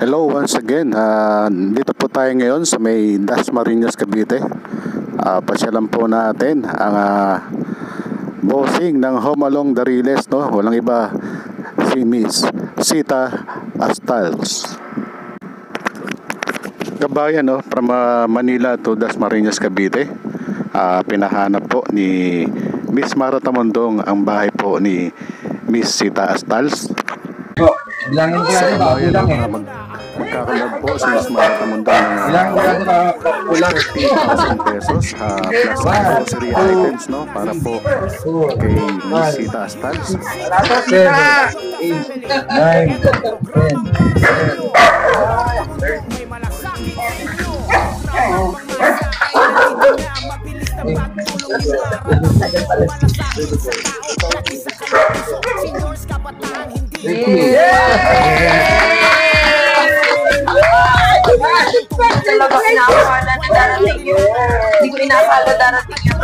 Hello once again. Dito po tayo ngayon sa may Dasmariñas, Cavite. Pasyalan po natin ang bossing ng Home Along the Riles, no? Walang iba, si Miss Sita Astals. Kabayan, no? From Manila to Dasmariñas, Cavite. Pinahanap po ni Miss Mara Tamundong ang bahay po ni Miss Sita Astals. Bilangin ko natin baka kulang eh. Magkakalab po si Miss Mara Tamundong ng Bilangin ko natin baka kulang. 50,000 pesos plus grocery items, no? Para po kay Miss Sita Astals. 7, 8, 9, 10. Talaga inakala na darating yun. Hindi ko inakala darating yun.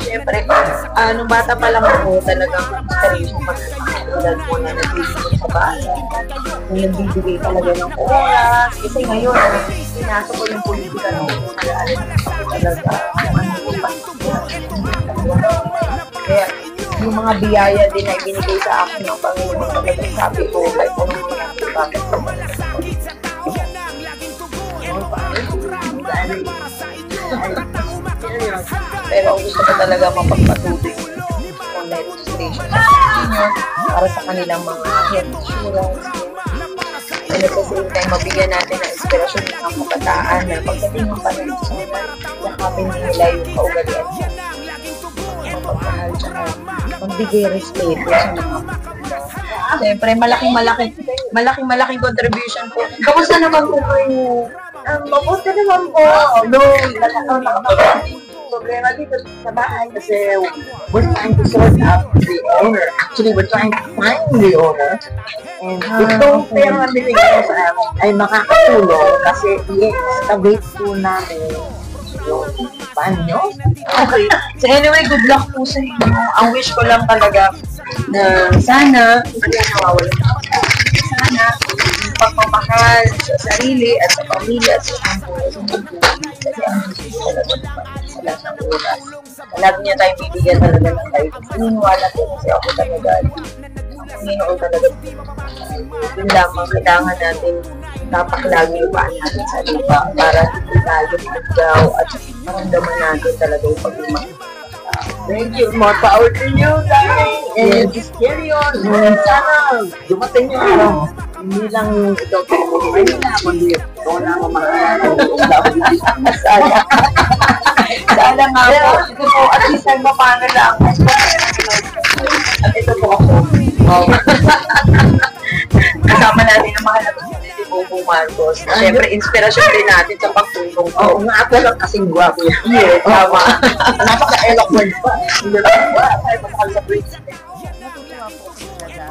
Siyempre, nung bata pa lang ako, talagang inspiration pa tulad mo na nagbibigay sa bahay. Nagbibigay talaga ng oras. Kasi ngayon, pinasok ko yung politika ng talaga. Kaya, yung mga biyaya din na ibinigay sa akin ng Panginoon, talagang sabi ko, like, bakit ko ba? Pero gusto ko talaga mapagpatuloy yung legislation sa senior para sa kanilang mga health insurance. And at the same time, mabigyan natin ng inspirasyon ng mga kabataan na pagdating ng panahon, yakapin nila yung kaugalian niya. Mapagmahal siya, magbigay respeto sa mga siyempre, malaking contribution po. Kamusta naman po kayo? Mabuti naman po. Problema dito sa bahay kasi we're trying to sort out the owner. Actually, we're trying to find the owner. And itong pera na binigay ko sa amin ay makakatulong kasi i-excavate po namin yung banyo. Okay. So anyway, good luck po sa inyo. Ang wish ko lang talaga na sana hindi nawawala. Sana yung pagmamahal sa sarili at sa pamilya at sa mundo. Kasi ang gusto talaga sa lahat ng oras. Lagi niya tayo bibigyan talaga ng tayo. Naniniwala ko kasi ako talaga. Ang Panginoon talaga. Yun lamang kailangan natin tapaklagi yung paan natin sa lupa para hindi tayo magdaw at maramdaman natin talaga yung pagmamahal. Thank you. More power to you, guys. And just carry on. Sana dumating yung araw. Hindi lang ito. Hindi na kundi ito na mamahal. Sana. Sana nga po. Ito po, at least ay mapano lang. At ito po ako. Kasama natin ang mahal na si Bongbong Marcos. Siyempre, inspirasyon din natin sa pagtulong. Oo, nga ako lang kasing guwapo yan. Yes, tama. Napaka-eloquent pa. Hindi lang ba? Tayo masakal sa bridge. Natutuwa po talaga.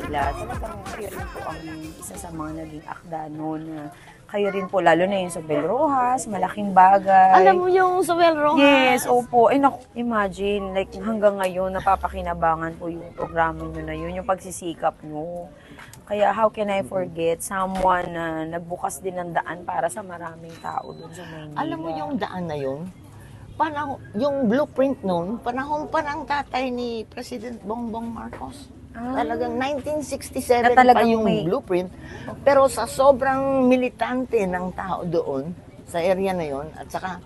Talagang kayo rin po ang isa sa mga naging akda noon. Kayo rin po, lalo na yung Sobel Rojas, malaking bagay. Alam mo yung Sobel Rojas? Yes, opo. Ay, naku, imagine, like hanggang ngayon, napapakinabangan po yung programa nyo na yun, yung pagsisikap nyo. Kaya how can I forget someone na nagbukas din ng daan para sa maraming tao dun sa Maynila. Alam mo yung daan na yun? Panahon, yung blueprint nun, panahon pa ng tatay ni President Bongbong Marcos. Talagang 1967 pa yung blueprint. Pero sa sobrang militante ng tao doon, sa area na yon at saka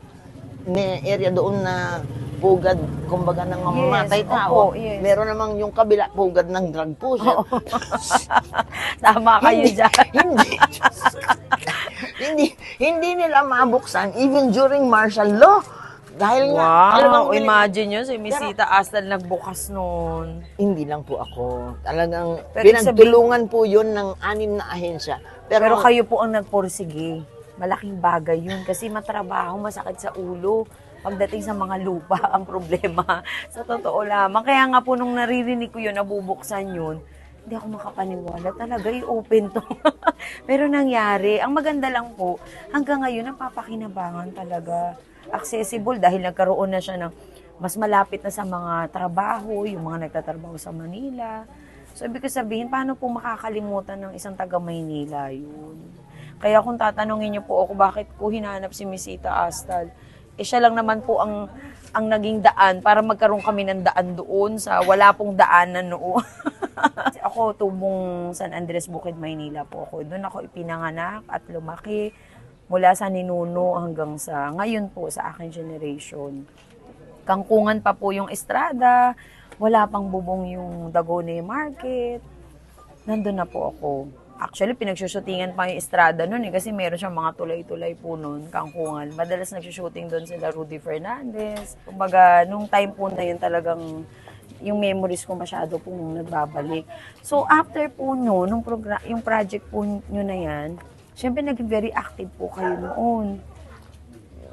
may area doon na pugad, kumbaga, ng mamamatay tao. Yes. Meron namang yung kabila, pugad ng drug pusher. Tama kayo dyan. Hindi nila mabuksan even during martial law. Dahil wow, imagine nyo, si Miss Sita Astals nagbukas noon. Hindi lang po ako. Talagang pinagtulungan po yun ng 6 na ahensya. Pero kayo po ang nagpursige. Malaking bagay yun kasi matrabaho, masakit sa ulo. Pagdating sa mga lupa, ang problema. Sa totoo lamang. Kaya nga po nung naririnig ko yun, nabubuksan yun, hindi ako makapaniwala. Talaga, i-open to. Pero nangyari. Ang maganda lang po, hanggang ngayon, napapakinabangan talaga. Accessible dahil nagkaroon na siya ng mas malapit na sa mga trabaho, yung mga nagtatrabaho sa Manila. So, ibig sabihin, paano po makakalimutan ng isang taga-Maynila yun? Kaya kung tatanungin niyo po ako, bakit ko hinanap si Misita Astal, siya lang naman po ang naging daan para magkaroon kami ng daan doon sa wala pong daanan noon. Ako, tubong San Andres, Bukid, Maynila po ako. Doon ako ipinanganak at lumaki mula sa ninuno hanggang sa ngayon po sa aking generation. Kangkungan pa po yung Estrada, wala pang bubong yung Dagone Market. Nandun na po ako. Actually, pinagsushootingan pa yung Estrada noon kasi meron siyang mga tulay-tulay po noon, Kangkungan. Madalas nagsushooting doon sila Rudy Fernandez. Kumbaga, nung time po na yun talagang yung memories ko masyado pong nagbabalik. So, after po no, yung project po nyo na yan, syempre naging very active po kayo noon.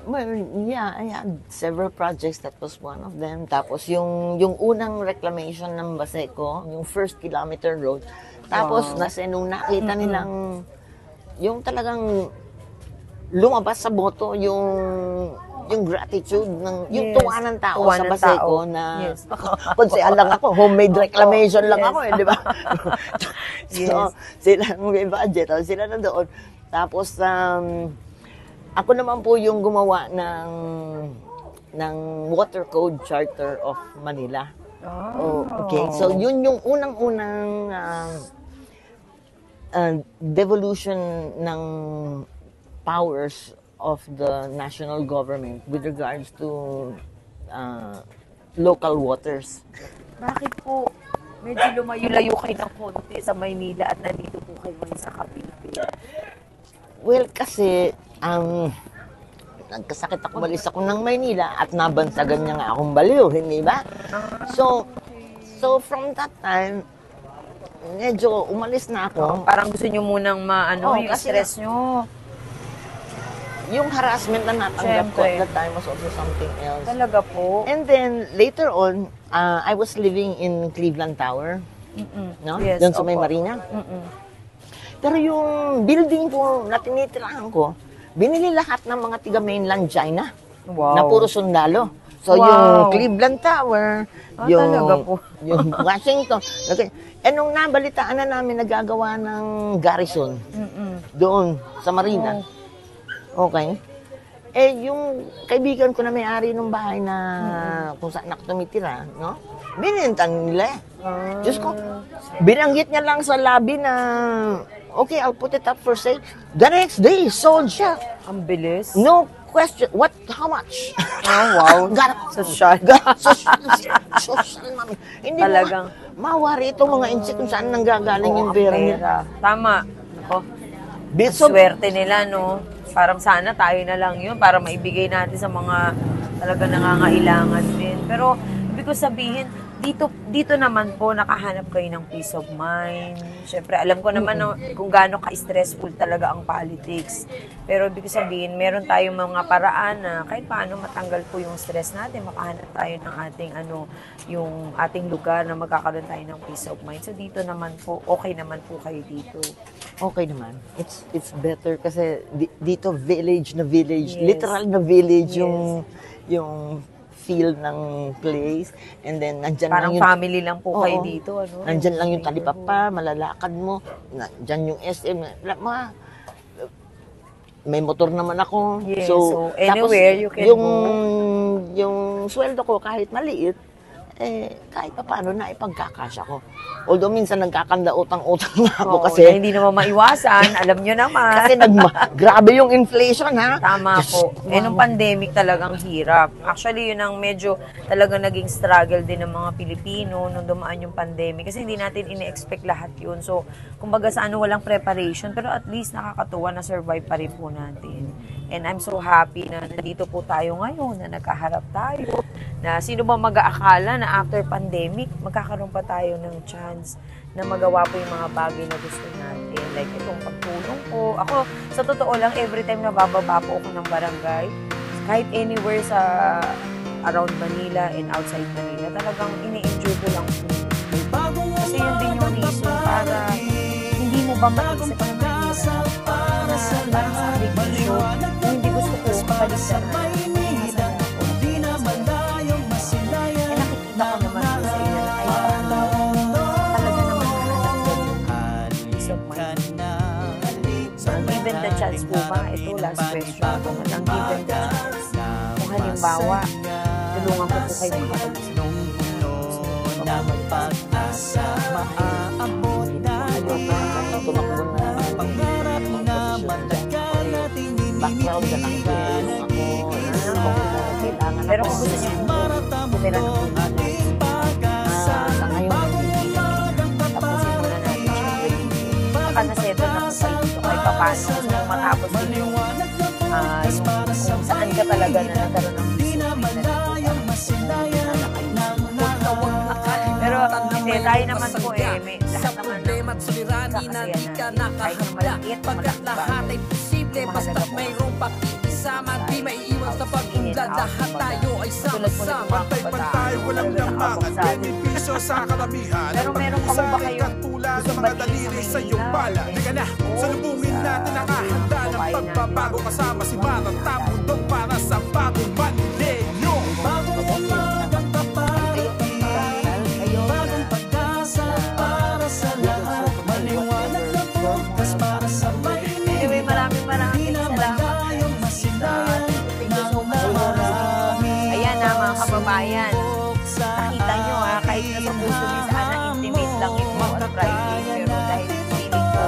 Well, yeah, I had several projects. That was one of them. Tapos yung unang reclamation ng Baseco, yung first kilometer road. Tapos nung nakita nilang yung talagang lumabas sa boto yung gratitude ng yung tuwa ng tao sa Baseco na konsehal lang ako, homemade reclamation lang ako, di ba? So, sila may budget, sila na doon. Tapos ako naman po yung gumawa ng Water Code Charter of Manila. Okay. So, yun yung unang-unang devolution ng powers of the national government with regards to local waters. Bakit po medyo lumayo-layo kayo ng konti sa Maynila at nandito po kayo ngayon sa Cavite? Well, kasi nagkasakit ako, balis ako ng Maynila at nabansagan niya nga akong baliw, hindi ba? So from that time, medyo umalis na ako. Parang gusto niyo munang yung stress niyo. Yung harassment na natanggap ko at that time was also something else. Talaga po? And then, later on, I was living in Cleveland Tower. No? Yes, Doon sa may Marina. Pero yung building po na tinitirahan ko, binili lahat ng mga tiga-mainland China. Wow. Na puro sundalo. So, yung Cleveland Tower, yung Washington. Okay. Nung nabalitaan na namin nagagawa ng garrison doon sa Marina. Okay. Yung kaibigan ko na may-ari ng bahay na kung saan ako tumitira, no? Binintan nila. Diyos ko, binanggit niya lang sa lobby na, okay, I'll put it up for sale. The next day, sold siya. Ang bilis. No question. What? How much? Oh, wow. Social. Social, mami. Hindi talagang mawari itong mga insik kung saan nanggagaling yung pera niya. Tama. Ako. So, swerte nila, no? Parang sana tayo na lang yun para maibigay natin sa mga talaga nangangailangan din. Pero, ibig ko sabihin, dito naman po nakahanap kayo ng peace of mind. Siyempre, alam ko naman kung gaano ka-stressful talaga ang politics. Pero ibig sabihin, meron tayong mga paraan na kahit paano matanggal po yung stress natin, makahanap tayo ng ating yung ating lugar na magkakaroon tayo ng peace of mind. So dito naman po, okay naman po kayo dito. Okay naman. It's better kasi dito village na village, literal na village yung feel ng place, and then nandyan parang lang yung family lang po kayo dito, ano? Nandyan lang yung talipapa, malalakad mo, nandyan yung SM, may motor naman ako. Yes, so anywhere you can yung, go. Yung sweldo ko kahit maliit, kahit pa paano na ipagkakasya ko. Although minsan nagkakanda utang-utang na ako kasi hindi naman maiwasan, alam nyo naman. Kasi grabe yung inflation, ha? Tama po. Nung pandemic talagang hirap. Actually, yun ang medyo talagang naging struggle din ng mga Pilipino nung dumaan yung pandemic. Kasi hindi natin ini-expect lahat yun. So, kumbaga sa walang preparation, pero at least nakakatuwa na survive pa rin po natin. And I'm so happy na nandito po tayo ngayon, na nagkaharap tayo, na sino ba mag-aakala na after pandemic, magkakaroon pa tayo ng chance na magawa po yung mga bagay na gusto natin. Like itong pagtulong po. Ako, sa totoo lang, every time na bababa po ako ng barangay, kahit anywhere sa around Manila and outside Manila, talagang ini-enjoy ko lang po. Kasi yun din yung reason para hindi mo ba maisip ang mahirap na parang sa vacation, kung hindi gusto ko palitan na nakikita ko naman po sa inyo na kahit talaga naman chance po ba, ito last question, kung ang given the chance, kung halimbawa, tulungan ko po kayo makabalik sa background na lang tulong ako. Kailangan pero ako. kung gusto niyo tumira ng tulungan Sa ngayon, tapusin muna natin syempre baka nasettle na po kayo dito kahit papano gusto mong matapos din yung kung saan ka talaga na nagkaroon ng pero hindi, tayo naman po may lahat naman kakasiyahan na kahit na maliit o malaking bagay basta mayroong pakikisama di may iwan sa pag-unlad lahat tayo ay sama-sama Pantay-pantay, walang lamangan Benepisyo sa karamihan pero meron pa ba kayo Katulad ng mga daliri sa iyong pala Teka na, salubungin natin ang kahanda ng pagbabago Kasama si Mara Tamundong para sa bagong Manileño Bagong umagang kaparati Bagong pag-asa para sa lahat Maliwanag na bukas para sa mahinig anyway maraming salamat ayan na mga kababayan nakita nyo kahit na sa puso minsan na intimate lang ito at private pero dahil feeling ko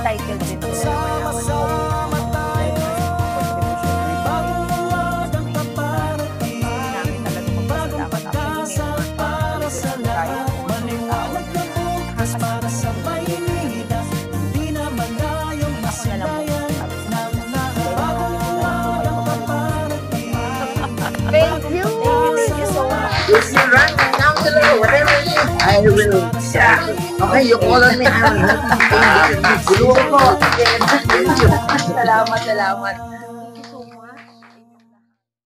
title din sila malaman ko dahil mas contribution na rin namin talaga magpasalamat actually para sa lahat para sa mahinida hindi naman tayong masinayan Thank you. Thank you so much. If you run my counselor or whatever it is, I will. Okay, you call on me. I will help you. Guluhan ko. Salamat.